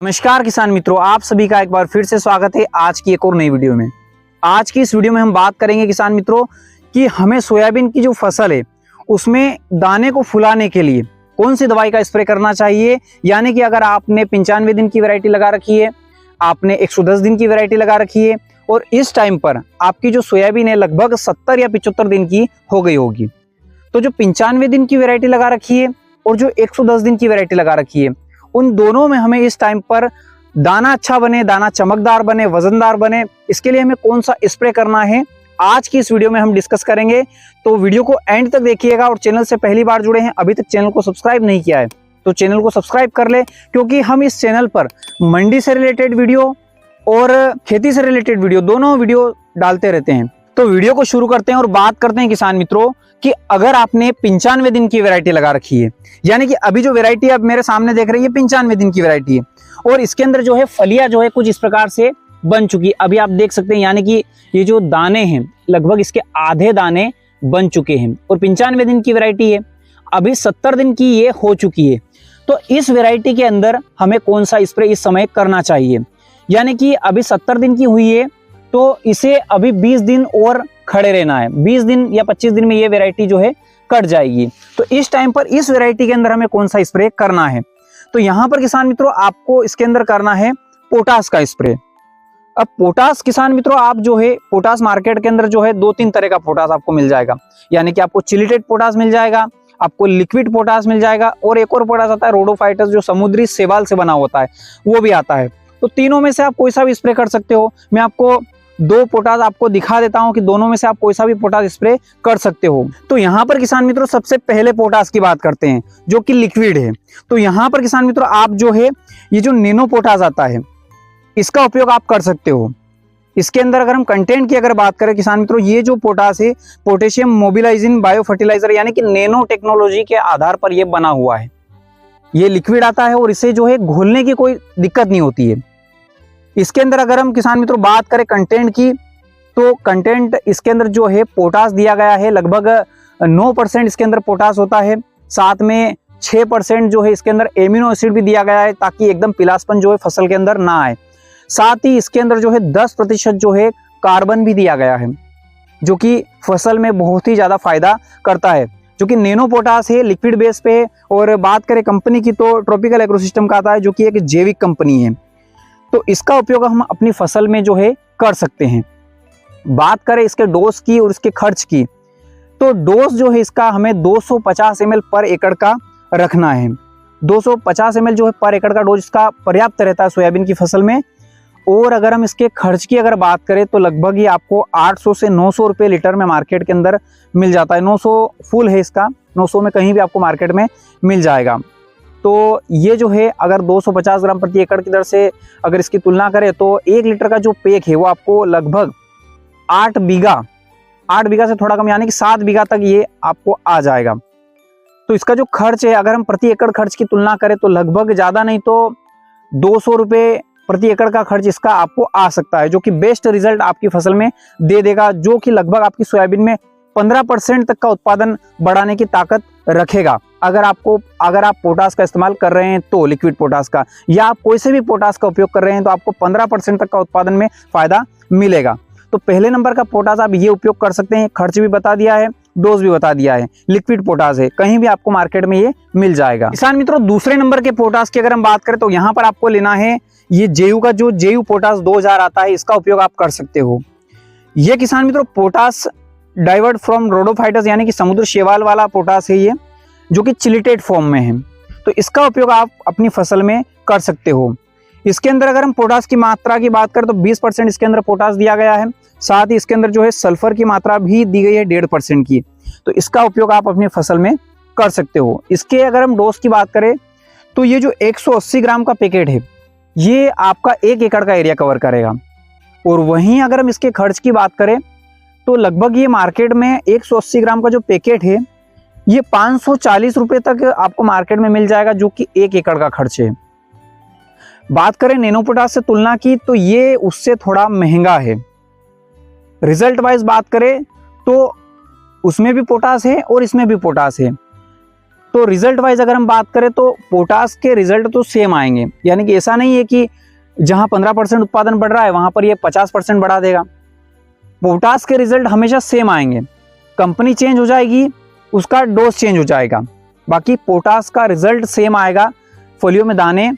नमस्कार किसान मित्रों, आप सभी का एक बार फिर से स्वागत है आज की एक और नई वीडियो में। आज की इस वीडियो में हम बात करेंगे किसान मित्रों कि हमें सोयाबीन की जो फसल है उसमें दाने को फुलाने के लिए कौन सी दवाई का स्प्रे करना चाहिए। यानी कि अगर आपने 95 दिन की वैरायटी लगा रखी है, आपने 110 दिन की वैरायटी लगा रखी है और इस टाइम पर आपकी जो सोयाबीन है लगभग 70 या 75 दिन की हो गई होगी, तो जो 95 दिन की वैरायटी लगा रखी है और जो 110 दिन की वैरायटी लगा रखी है, उन दोनों में हमें इस टाइम पर दाना अच्छा बने, दाना चमकदार बने, वजनदार बने, इसके लिए हमें कौन सा स्प्रे करना है आज की इस वीडियो में हम डिस्कस करेंगे। तो वीडियो को एंड तक देखिएगा और चैनल से पहली बार जुड़े हैं, अभी तक चैनल को सब्सक्राइब नहीं किया है तो चैनल को सब्सक्राइब कर ले, क्योंकि हम इस चैनल पर मंडी से रिलेटेड वीडियो और खेती से रिलेटेड वीडियो दोनों वीडियो डालते रहते हैं। तो वीडियो को शुरू करते हैं और बात करते हैं किसान मित्रों कि अगर आपने 95 दिन की वैरायटी लगा रखी है, यानी कि अभी जो वैरायटी अब मेरे सामने देख रही है 95 दिन की वैरायटी है और इसके अंदर जो है फलियां जो है कुछ इस प्रकार से बन चुकी है, अभी आप देख सकते हैं। यानी कि ये जो दाने हैं लगभग इसके आधे दाने बन चुके हैं और 95 दिन की वैरायटी है, अभी 70 दिन की ये हो चुकी है। तो इस वैरायटी के अंदर हमें कौन सा स्प्रे इस समय करना चाहिए। यानी कि अभी 70 दिन की हुई है तो इसे अभी 20 दिन और खड़े रहना है, 20 दिन या 25 दिन में ये वैरायटी जो है कट जाएगी। तो इस टाइम पर इस वैरायटी के अंदर हमें कौन सा स्प्रे करना है, तो यहाँ पर किसान मित्रों आपको इसके अंदर करना है पोटास का स्प्रे। अब पोटास किसान मित्रों आप जो है पोटास मार्केट के अंदर जो है 2-3 तरह का पोटास आपको मिल जाएगा। यानी कि आपको चिलिटेड पोटास मिल जाएगा, आपको लिक्विड पोटास मिल जाएगा और एक और पोटास आता है रोडोफाइटस, जो समुद्री शैवाल से बना होता है, वो भी आता है। तो तीनों में से आप कोई सा भी स्प्रे कर सकते हो। मैं आपको 2 पोटास आपको दिखा देता हूं कि दोनों में से आप कोई सा भी पोटास स्प्रे कर सकते हो। तो यहाँ पर किसान मित्रों सबसे पहले पोटास की बात करते हैं जो कि लिक्विड है। तो यहाँ पर किसान मित्रों आप जो है ये जो नैनो पोटास आता है इसका उपयोग आप कर सकते हो। इसके अंदर अगर हम कंटेंट की अगर बात करें किसान मित्रों, ये जो पोटास है पोटेशियम मोबिलाइजिंग बायो फर्टिलाइजर यानी कि नैनो टेक्नोलॉजी के आधार पर यह बना हुआ है। ये लिक्विड आता है और इसे जो है घोलने की कोई दिक्कत नहीं होती है। इसके अंदर अगर हम किसान मित्रों बात करें कंटेंट की, तो कंटेंट इसके अंदर जो है पोटास दिया गया है, लगभग 9% इसके अंदर पोटास होता है। साथ में 6% जो है इसके अंदर एमिनो एसिड भी दिया गया है ताकि एकदम पिलासपन जो है फसल के अंदर ना आए। साथ ही इसके अंदर जो है 10% जो है कार्बन भी दिया गया है, जो कि फसल में बहुत ही ज्यादा फायदा करता है, जो कि नैनो पोटास है, लिक्विड बेस पे है। और बात करें कंपनी की तो ट्रॉपिकल एग्रोसिस्टम का आता है, जो कि एक जैविक कंपनी है। तो इसका उपयोग हम अपनी फसल में जो है कर सकते हैं। बात करें इसके डोज की और इसके खर्च की, तो डोज जो है इसका हमें 250 ml पर एकड़ का रखना है। 250 ml जो है पर एकड़ का डोज इसका पर्याप्त रहता है सोयाबीन की फसल में। और अगर हम इसके खर्च की अगर बात करें तो लगभग ये आपको 800 से 900 रुपये लीटर में मार्केट के अंदर मिल जाता है। 900 फुल है इसका, 900 में कहीं भी आपको मार्केट में मिल जाएगा। तो ये जो है अगर 250 ग्राम प्रति एकड़ की दर से अगर इसकी तुलना करें तो 1 लीटर का जो पैक है वो आपको लगभग 8 बीघा से थोड़ा कम यानी कि 7 बीघा तक ये आपको आ जाएगा। तो इसका जो खर्च है अगर हम प्रति एकड़ खर्च की तुलना करें तो लगभग ज़्यादा नहीं तो 200 रुपये प्रति एकड़ का खर्च इसका आपको आ सकता है, जो कि बेस्ट रिजल्ट आपकी फसल में दे देगा, जो कि लगभग आपकी सोयाबीन में 15% तक का उत्पादन बढ़ाने की ताकत रखेगा। अगर आप पोटास का इस्तेमाल कर रहे हैं तो लिक्विड पोटास का, या आप कोई से भी पोटास का उपयोग कर रहे हैं तो आपको 15% तक का उत्पादन में फायदा मिलेगा। तो पहले नंबर का पोटास आप ये उपयोग कर सकते हैं। खर्च भी बता दिया है, डोज भी बता दिया है, लिक्विड पोटास है, कहीं भी आपको मार्केट में ये मिल जाएगा। किसान मित्रों दूसरे नंबर के पोटास की अगर हम बात करें तो यहाँ पर आपको लेना है ये जेयू का जो जेयू पोटास 2000 आता है, इसका उपयोग आप कर सकते हो। ये किसान मित्रों पोटास डाइवर्ट फ्रॉम रोडोफाइटस यानी कि समुद्र शैवाल वाला पोटास है ये, जो कि चिलिटेड फॉर्म में है। तो इसका उपयोग आप अपनी फसल में कर सकते हो। इसके अंदर अगर हम पोटास की मात्रा की बात करें तो 20% इसके अंदर पोटास दिया गया है। साथ ही इसके अंदर जो है सल्फर की मात्रा भी दी गई है 1.5% की। तो इसका उपयोग आप अपनी फसल में कर सकते हो। इसके अगर हम डोज की बात करें तो ये जो 180 ग्राम का पैकेट है ये आपका 1 एकड़ का एरिया कवर करेगा। और वहीं अगर हम इसके खर्च की बात करें तो लगभग ये मार्केट में 180 ग्राम का जो पैकेट है ये 540 रुपये तक आपको मार्केट में मिल जाएगा, जो कि 1 एकड़ का खर्च है। बात करें नैनो पोटास से तुलना की तो ये उससे थोड़ा महंगा है। रिजल्ट वाइज बात करें तो उसमें भी पोटास है और इसमें भी पोटास है। तो रिजल्ट वाइज अगर हम बात करें तो पोटास के रिजल्ट तो सेम आएंगे, यानी कि ऐसा नहीं है कि जहां 15% उत्पादन बढ़ रहा है वहां पर ये 50% बढ़ा देगा। पोटास के रिजल्ट हमेशा सेम आएंगे, कंपनी चेंज हो जाएगी, उसका डोज चेंज हो जाएगा, बाकी पोटास का रिजल्ट सेम आएगा। फलियों में दाने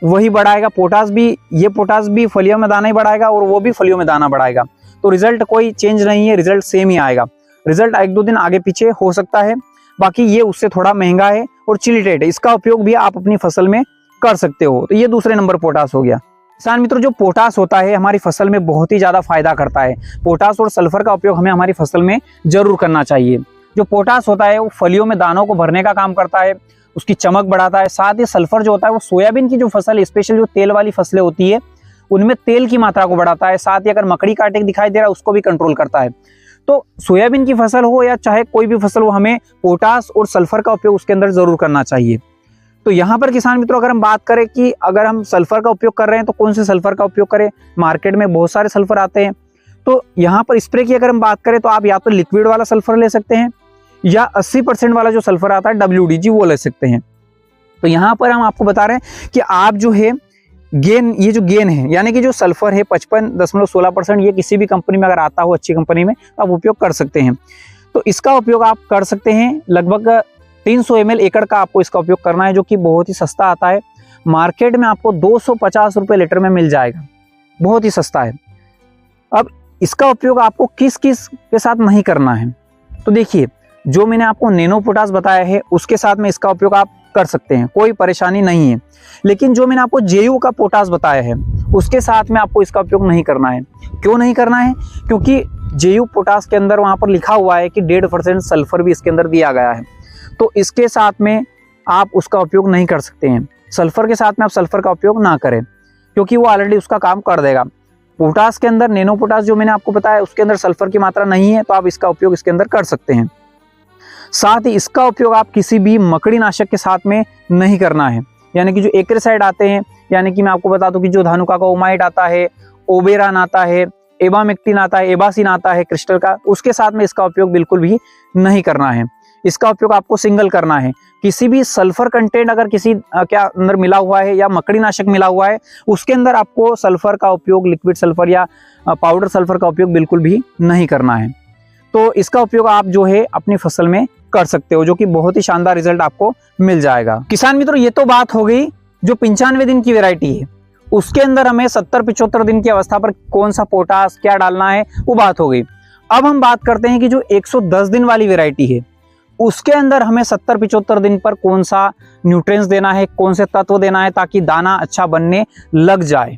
वही बढ़ाएगा, पोटास भी फलियों में दाना ही बढ़ाएगा और वो भी फलियों में दाना बढ़ाएगा। तो रिजल्ट कोई चेंज नहीं है, रिजल्ट सेम ही आएगा। रिजल्ट 1-2 दिन आगे पीछे हो सकता है, बाकी ये उससे थोड़ा महंगा है और चिलीटेट है, इसका उपयोग भी आप अपनी फसल में कर सकते हो। तो ये दूसरे नंबर पोटास हो गया। किसान मित्रों, जो पोटास होता है हमारी फसल में बहुत ही ज्यादा फायदा करता है। पोटास और सल्फर का उपयोग हमें हमारी फसल में जरूर करना चाहिए। जो पोटास होता है वो फलियों में दानों को भरने का काम करता है, उसकी चमक बढ़ाता है। साथ ही सल्फर जो होता है वो सोयाबीन की जो फसल, स्पेशल जो तेल वाली फसलें होती है उनमें तेल की मात्रा को बढ़ाता है। साथ ही अगर मकड़ी कांटे दिखाई दे रहा है उसको भी कंट्रोल करता है। तो सोयाबीन की फसल हो या चाहे कोई भी फसल हो, हमें पोटास और सल्फर का उपयोग उसके अंदर जरूर करना चाहिए। तो यहाँ पर किसान मित्रों अगर हम बात करें कि अगर हम सल्फर का उपयोग कर रहे हैं तो कौन से सल्फर का उपयोग करें, मार्केट में बहुत सारे सल्फर आते हैं। तो यहाँ पर स्प्रे की अगर हम बात करें तो आप या तो लिक्विड वाला सल्फर ले सकते हैं या 80% वाला जो सल्फर आता है WDG वो ले सकते हैं। तो यहाँ पर हम आपको बता रहे हैं कि आप जो है ये जो गेन है, यानी कि जो सल्फर है 55.16%, ये किसी भी कंपनी में अगर आता हो, अच्छी कंपनी में, तो आप उपयोग कर सकते हैं। तो इसका उपयोग आप कर सकते हैं। लगभग 300 ml एकड़ का आपको इसका उपयोग करना है, जो कि बहुत ही सस्ता आता है। मार्केट में आपको 250 रुपये लीटर में मिल जाएगा, बहुत ही सस्ता है। अब इसका उपयोग आपको किस किस के साथ नहीं करना है, तो देखिए जो मैंने आपको नैनो पोटास बताया है उसके साथ में इसका उपयोग आप कर सकते हैं, कोई परेशानी नहीं है। लेकिन जो मैंने आपको JU का पोटास बताया है उसके साथ में आपको इसका उपयोग नहीं करना है। क्यों नहीं करना है? क्योंकि JU पोटास के अंदर वहाँ पर लिखा हुआ है कि 1.5% सल्फर भी इसके अंदर दिया गया है, तो इसके साथ में आप उसका उपयोग नहीं कर सकते हैं। सल्फर के साथ में आप सल्फर का उपयोग ना करें, क्योंकि वो ऑलरेडी उसका काम कर देगा। पोटास के अंदर नैनो पोटास जो मैंने आपको बताया उसके अंदर सल्फर की मात्रा नहीं है, तो आप इसका उपयोग इसके अंदर कर सकते हैं। साथ ही इसका उपयोग आप किसी भी मकड़ी नाशक के साथ में नहीं करना है, यानी कि जो एक्रेसाइड आते हैं, यानी कि मैं आपको बता दूं कि जो धानुका का ओमाइट आता है, ओबेरान आता है, एबामेक्टिन आता है, एबासिन आता है क्रिस्टल का, उसके साथ में इसका उपयोग बिल्कुल भी नहीं करना है। इसका उपयोग आपको सिंगल करना है। किसी भी सल्फर कंटेंट अगर किसी क्या अंदर मिला हुआ है या मकड़ी नाशक मिला हुआ है उसके अंदर आपको सल्फर का उपयोग, लिक्विड सल्फर या पाउडर सल्फर का उपयोग बिल्कुल भी नहीं करना है। तो इसका उपयोग आप जो है अपनी फसल में कर सकते हो, जो कि बहुत ही शानदार रिजल्ट आपको मिल जाएगा। किसान मित्रों, ये तो बात हो गई जो 95 दिन की वैरायटी है, उसके अंदर हमें 70-75 दिन की अवस्था पर कौन सा पोटास क्या डालना है वो बात हो गई। अब हम बात करते हैं कि जो 110 दिन वाली वैरायटी है उसके अंदर हमें 70-75 दिन पर कौन सा न्यूट्रिएंट्स देना है, कौन से तत्व देना है ताकि दाना अच्छा बनने लग जाए।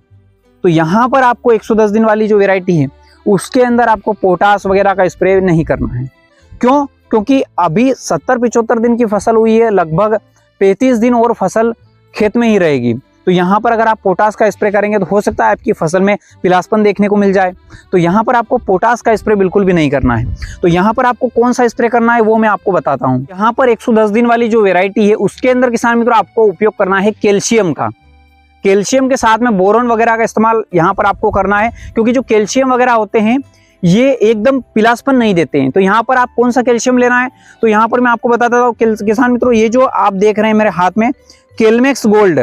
तो यहाँ पर आपको 110 दिन वाली जो वैरायटी है उसके अंदर आपको पोटास वगैरह का स्प्रे नहीं करना है। क्यों? क्योंकि अभी 70-75 दिन की फसल हुई है, लगभग 35 दिन और फसल खेत में ही रहेगी। तो यहाँ पर अगर आप पोटास का स्प्रे करेंगे तो हो सकता है आपकी फसल में पीलापन देखने को मिल जाए। तो यहाँ पर आपको पोटास का स्प्रे बिल्कुल भी नहीं करना है। तो यहाँ पर आपको कौन सा स्प्रे करना है वो मैं आपको बताता हूँ। यहाँ पर 110 दिन वाली जो वैरायटी है उसके अंदर किसान मित्रों आपको उपयोग करना है कैल्शियम का। कैल्शियम के साथ में बोरोन वगैरह का इस्तेमाल यहाँ पर आपको करना है, क्योंकि जो कैल्शियम वगैरह होते हैं ये एकदम पिलासपन नहीं देते हैं। तो यहाँ पर आप कौन सा कैल्शियम लेना है, तो यहाँ पर मैं आपको बताता हूँ किसान मित्रों, ये जो आप देख रहे हैं मेरे हाथ में केलमेक्स गोल्ड,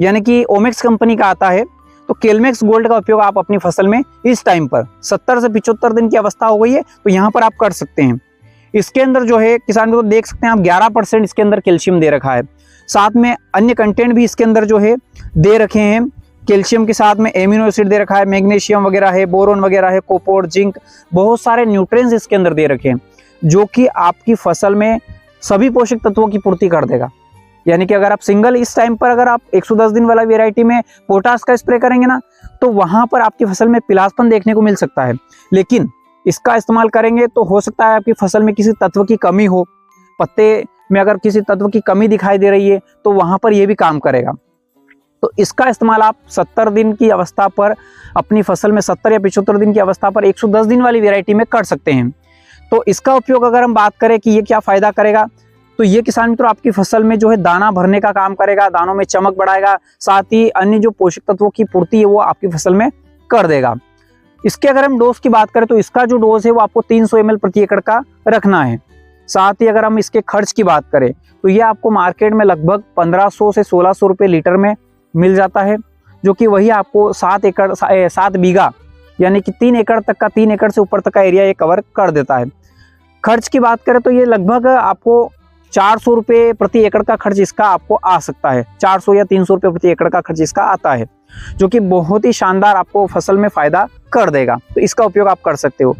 यानी कि ओमेक्स कंपनी का आता है। तो केलमेक्स गोल्ड का उपयोग आप अपनी फसल में इस टाइम पर 70 से 75 दिन की अवस्था हो गई है तो यहाँ पर आप कर सकते हैं। इसके अंदर जो है किसान मित्रों देख सकते हैं आप 11% इसके अंदर कैल्शियम दे रखा है। साथ में अन्य कंटेंट भी इसके अंदर जो है दे रखे हैं। कैल्शियम के साथ में एमिनो एसिड दे रखा है, मैग्नीशियम वगैरह है, बोरोन वगैरह है, कॉपर, जिंक, बहुत सारे न्यूट्रिएंट्स इसके अंदर दे रखे हैं जो कि आपकी फसल में सभी पोषक तत्वों की पूर्ति कर देगा। यानी कि अगर आप सिंगल इस टाइम पर अगर आप 110 दिन वाला वैरायटी में पोटास का स्प्रे करेंगे ना तो वहां पर आपकी फसल में पिलासपन देखने को मिल सकता है, लेकिन इसका इस्तेमाल करेंगे तो हो सकता है आपकी फसल में किसी तत्व की कमी हो, पत्ते में अगर किसी तत्व की कमी दिखाई दे रही है तो वहां पर यह भी काम करेगा। तो इसका इस्तेमाल आप 70 दिन की अवस्था पर अपनी फसल में 70 या 75 दिन की अवस्था पर 110 दिन वाली वैरायटी में कर सकते हैं। तो इसका उपयोग अगर हम बात करें कि ये क्या फायदा करेगा, तो ये किसान मित्रों आपकी फसल में जो है दाना भरने का काम करेगा, दानों में चमक बढ़ाएगा, साथ ही अन्य जो पोषक तत्वों की पूर्ति है वो आपकी फसल में कर देगा। इसके अगर हम डोज की बात करें तो इसका जो डोज है वो आपको 300 ml प्रति एकड़ का रखना है। साथ ही अगर हम इसके खर्च की बात करें तो ये आपको मार्केट में लगभग 1500 से 1600 रुपये लीटर में मिल जाता है, जो कि वही आपको 7 बीघा यानी कि 3 एकड़ तक का, 3 एकड़ से ऊपर तक का एरिया ये कवर कर देता है। खर्च की बात करें तो ये लगभग आपको 400 रुपये प्रति एकड़ का खर्च इसका आपको आ सकता है। 400 या 300 रुपये प्रति एकड़ का खर्च इसका आता है, जो कि बहुत ही शानदार आपको फसल में फायदा कर देगा। तो इसका उपयोग आप कर सकते हो।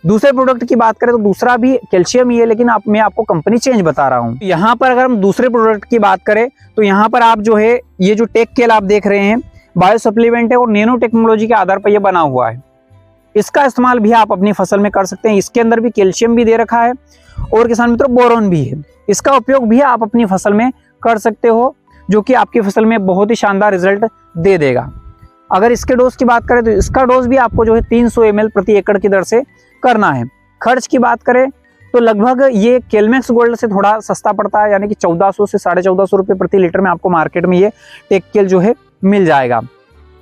दूसरे प्रोडक्ट की बात करें तो दूसरा भी कैल्शियम ही है, लेकिन मैं आपको कंपनी चेंज बता रहा हूँ। यहाँ पर अगर हम दूसरे प्रोडक्ट की बात करें तो यहाँ पर आप जो है ये जो टेक केल आप देख रहे हैं बायो सप्लीमेंट है और नैनो टेक्नोलॉजी के आधार पर यह बना हुआ है। इसका इस्तेमाल भी आप अपनी फसल में कर सकते हैं। इसके अंदर भी कैल्शियम भी दे रखा है और किसान मित्रों बोरोन भी है। इसका उपयोग भी आप अपनी फसल में कर सकते हो, जो कि आपकी फसल में बहुत ही शानदार रिजल्ट दे देगा। अगर इसके डोज की बात करें तो इसका डोज भी आपको जो है 300 ml प्रति एकड़ की दर से करना है। खर्च की बात करें तो लगभग ये केलमैक्स गोल्ड से थोड़ा सस्ता पड़ता है, यानी कि 1400 से 1450 रुपये प्रति लीटर में आपको मार्केट में ये टेक केल जो है मिल जाएगा,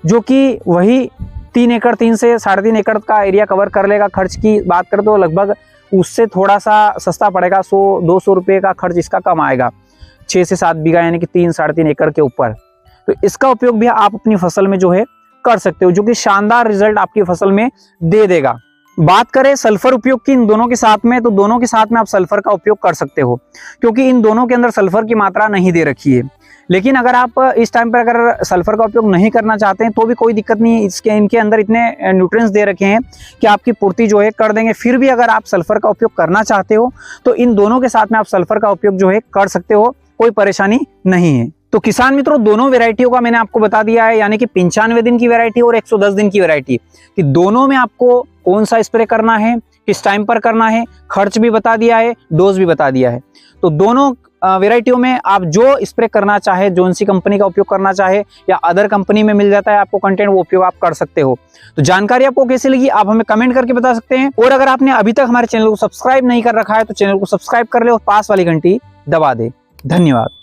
जो कि वही 3 एकड़ 3 से 3.5 एकड़ का एरिया कवर कर लेगा। खर्च की बात करें तो लगभग उससे थोड़ा सा सस्ता पड़ेगा, 100-200 रुपये का खर्च इसका कम आएगा, 6 से 7 बीघा यानी कि 3-3.5 एकड़ के ऊपर। तो इसका उपयोग भी आप अपनी फसल में जो है कर सकते हो, जो कि शानदार रिजल्ट आपकी फसल में दे देगा। बात करें सल्फर उपयोग की इन दोनों के साथ में, तो दोनों के साथ में आप सल्फर का उपयोग कर सकते हो, क्योंकि इन दोनों के अंदर सल्फर की मात्रा नहीं दे रखी है। लेकिन अगर आप इस टाइम पर अगर सल्फर का उपयोग नहीं करना चाहते हैं तो भी कोई दिक्कत नहीं, इनके अंदर इतने न्यूट्रिएंट्स दे रखे हैं कि आपकी पूर्ति जो है कर देंगे। फिर भी अगर आप सल्फर का उपयोग करना चाहते हो तो इन दोनों के साथ में आप सल्फर का उपयोग जो है कर सकते हो, कोई परेशानी नहीं है। तो किसान मित्रों दोनों वेराइटियों का मैंने आपको बता दिया है, यानी कि 95 दिन की वैरायटी और 110 दिन की वैरायटी, कि दोनों में आपको कौन सा स्प्रे करना है, किस टाइम पर करना है, खर्च भी बता दिया है, डोज भी बता दिया है। तो दोनों वेराइटियों में आप जो स्प्रे करना चाहे, जो सी कंपनी का उपयोग करना चाहे या अदर कंपनी में मिल जाता है आपको कंटेंट, वो उपयोग आप कर सकते हो। तो जानकारी आपको कैसी लगी आप हमें कमेंट करके बता सकते हैं। और अगर आपने अभी तक हमारे चैनल को सब्सक्राइब नहीं कर रखा है तो चैनल को सब्सक्राइब कर ले और पास वाली घंटी दबा दे। धन्यवाद।